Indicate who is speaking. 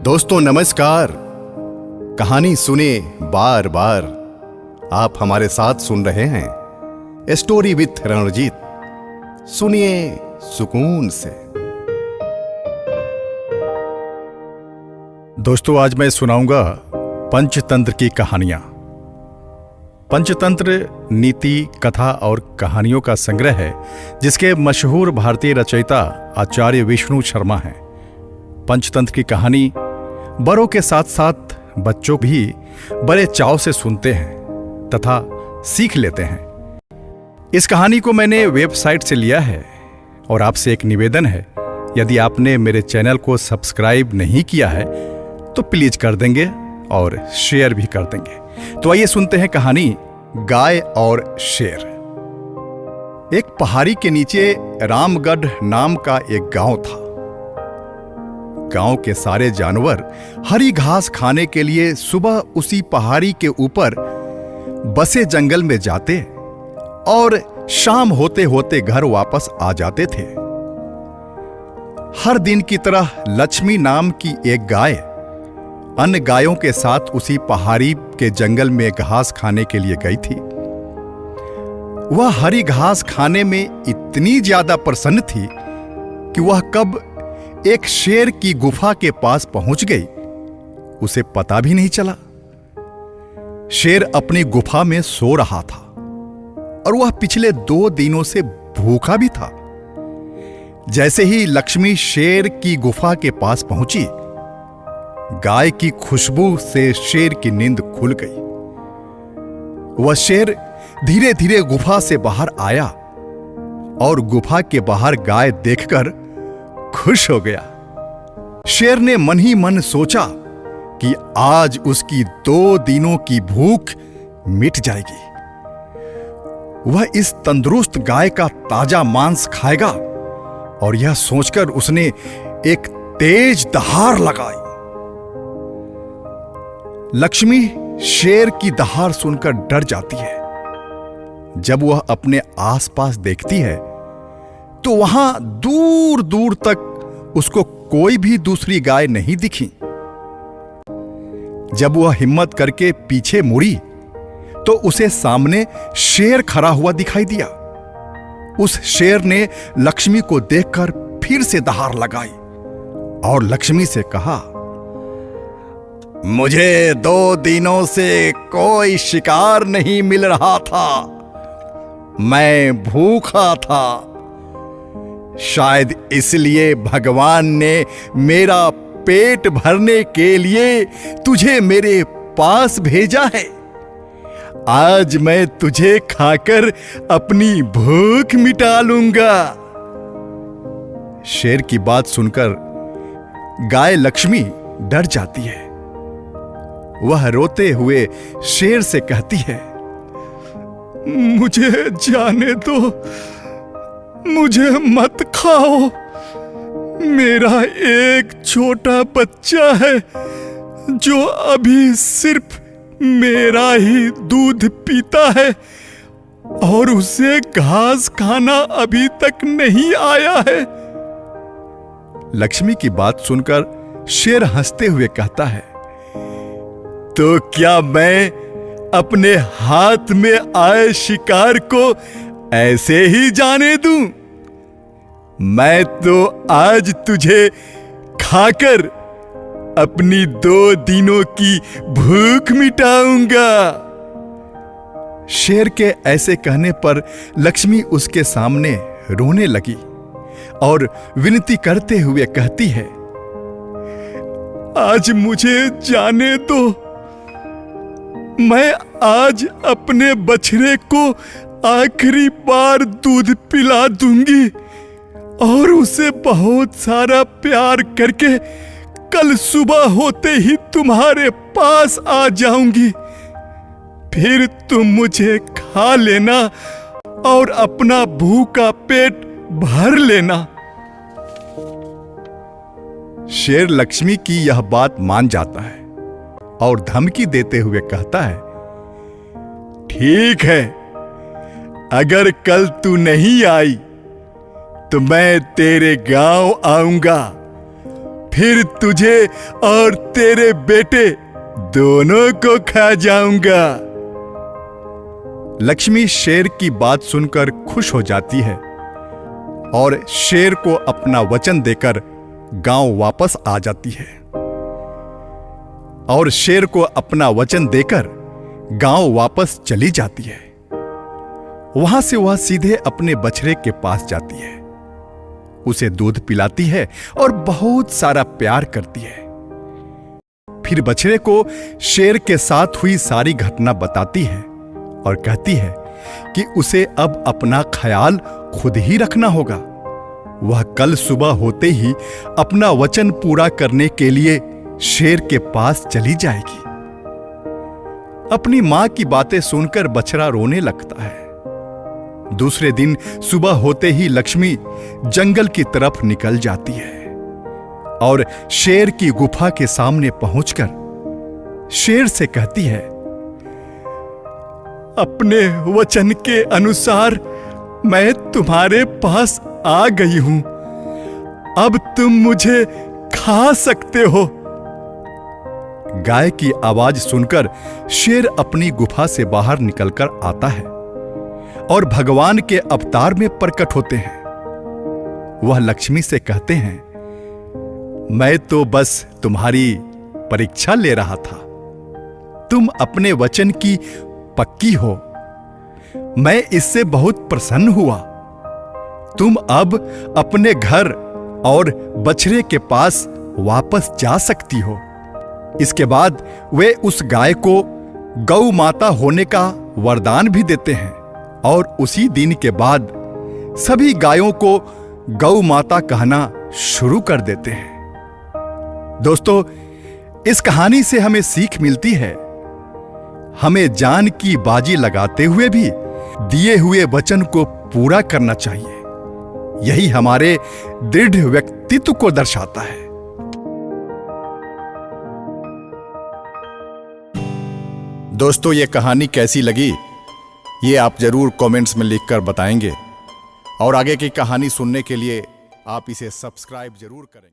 Speaker 1: दोस्तों नमस्कार। कहानी सुने बार बार। आप हमारे साथ सुन रहे हैं स्टोरी विथ रणजीत। सुनिए सुकून से।
Speaker 2: दोस्तों आज मैं सुनाऊंगा पंचतंत्र की कहानियां। पंचतंत्र नीति, कथा और कहानियों का संग्रह है जिसके मशहूर भारतीय रचयिता आचार्य विष्णु शर्मा हैं। पंचतंत्र की कहानी बड़ों के साथ साथ बच्चों भी बड़े चाव से सुनते हैं तथा सीख लेते हैं। इस कहानी को मैंने वेबसाइट से लिया है और आपसे एक निवेदन है, यदि आपने मेरे चैनल को सब्सक्राइब नहीं किया है तो प्लीज कर देंगे और शेयर भी कर देंगे। तो आइए सुनते हैं कहानी गाय और शेर। एक पहाड़ी के नीचे रामगढ़ नाम का एक गांव था। गांव के सारे जानवर हरी घास खाने के लिए सुबह उसी पहाड़ी के ऊपर बसे जंगल में जाते और शाम होते होते घर वापस आ जाते थे। हर दिन की तरह लक्ष्मी नाम की एक गाय अन्य गायों के साथ उसी पहाड़ी के जंगल में घास खाने के लिए गई थी। वह हरी घास खाने में इतनी ज्यादा प्रसन्न थी कि वह कब एक शेर की गुफा के पास पहुंच गई उसे पता भी नहीं चला। शेर अपनी गुफा में सो रहा था और वह पिछले 2 दिनों से भूखा भी था। जैसे ही लक्ष्मी शेर की गुफा के पास पहुंची, गाय की खुशबू से शेर की नींद खुल गई। वह शेर धीरे धीरे गुफा से बाहर आया और गुफा के बाहर गाय देखकर खुश हो गया। शेर ने मन ही मन सोचा कि आज उसकी 2 दिनों की भूख मिट जाएगी। वह इस तंदुरुस्त गाय का ताजा मांस खाएगा और यह सोचकर उसने एक तेज दहाड़ लगाई। लक्ष्मी शेर की दहाड़ सुनकर डर जाती है। जब वह अपने आसपास देखती है तो वहां दूर दूर तक उसको कोई भी दूसरी गाय नहीं दिखी। जब वह हिम्मत करके पीछे मुड़ी तो उसे सामने शेर खड़ा हुआ दिखाई दिया। उस शेर ने लक्ष्मी को देखकर फिर से दहाड़ लगाई और लक्ष्मी से कहा, मुझे 2 दिनों से कोई शिकार नहीं मिल रहा था। मैं भूखा था। शायद इसलिए भगवान ने मेरा पेट भरने के लिए तुझे मेरे पास भेजा है। आज मैं तुझे खाकर अपनी भूख मिटा लूंगा। शेर की बात सुनकर गाय लक्ष्मी डर जाती है। वह रोते हुए शेर से कहती है, मुझे जाने दो, मुझे मत खाओ। मेरा एक छोटा बच्चा है जो अभी सिर्फ मेरा ही दूध पीता है और उसे घास खाना अभी तक नहीं आया है। लक्ष्मी की बात सुनकर शेर हंसते हुए कहता है, तो क्या मैं अपने हाथ में आए शिकार को ऐसे ही जाने दूं? मैं तो आज तुझे खाकर अपनी 2 दिनों की भूख मिटाऊंगा। शेर के ऐसे कहने पर लक्ष्मी उसके सामने रोने लगी और विनती करते हुए कहती है, आज मुझे जाने दो। मैं आज अपने बछड़े को आखिरी बार दूध पिला दूंगी और उसे बहुत सारा प्यार करके कल सुबह होते ही तुम्हारे पास आ जाऊंगी। फिर तुम मुझे खा लेना और अपना भूखा पेट भर लेना। शेर लक्ष्मी की यह बात मान जाता है और धमकी देते हुए कहता है, ठीक है, अगर कल तू नहीं आई तो मैं तेरे गांव आऊंगा, फिर तुझे और तेरे बेटे दोनों को खा जाऊंगा। लक्ष्मी शेर की बात सुनकर खुश हो जाती है और शेर को अपना वचन देकर गांव वापस आ जाती है। और शेर को अपना वचन देकर गांव वापस चली जाती है। वहां से वह सीधे अपने बछड़े के पास जाती है, उसे दूध पिलाती है और बहुत सारा प्यार करती है। फिर बछड़े को शेर के साथ हुई सारी घटना बताती है और कहती है कि उसे अब अपना ख्याल खुद ही रखना होगा। वह कल सुबह होते ही अपना वचन पूरा करने के लिए शेर के पास चली जाएगी। अपनी मां की बातें सुनकर बछड़ा रोने लगता है। दूसरे दिन सुबह होते ही लक्ष्मी जंगल की तरफ निकल जाती है और शेर की गुफा के सामने पहुंचकर शेर से कहती है, अपने वचन के अनुसार मैं तुम्हारे पास आ गई हूं, अब तुम मुझे खा सकते हो। गाय की आवाज सुनकर शेर अपनी गुफा से बाहर निकलकर आता है और भगवान के अवतार में प्रकट होते हैं। वह लक्ष्मी से कहते हैं, मैं तो बस तुम्हारी परीक्षा ले रहा था। तुम अपने वचन की पक्की हो, मैं इससे बहुत प्रसन्न हुआ। तुम अब अपने घर और बछड़े के पास वापस जा सकती हो। इसके बाद वे उस गाय को गौ माता होने का वरदान भी देते हैं और उसी दिन के बाद सभी गायों को गौ माता कहना शुरू कर देते हैं। दोस्तों, इस कहानी से हमें सीख मिलती है, हमें जान की बाजी लगाते हुए भी दिए हुए वचन को पूरा करना चाहिए। यही हमारे दृढ़ व्यक्तित्व को दर्शाता है।
Speaker 1: दोस्तों, ये कहानी कैसी लगी ये आप जरूर कमेंट्स में लिखकर बताएंगे और आगे की कहानी सुनने के लिए आप इसे सब्सक्राइब जरूर करेंगे।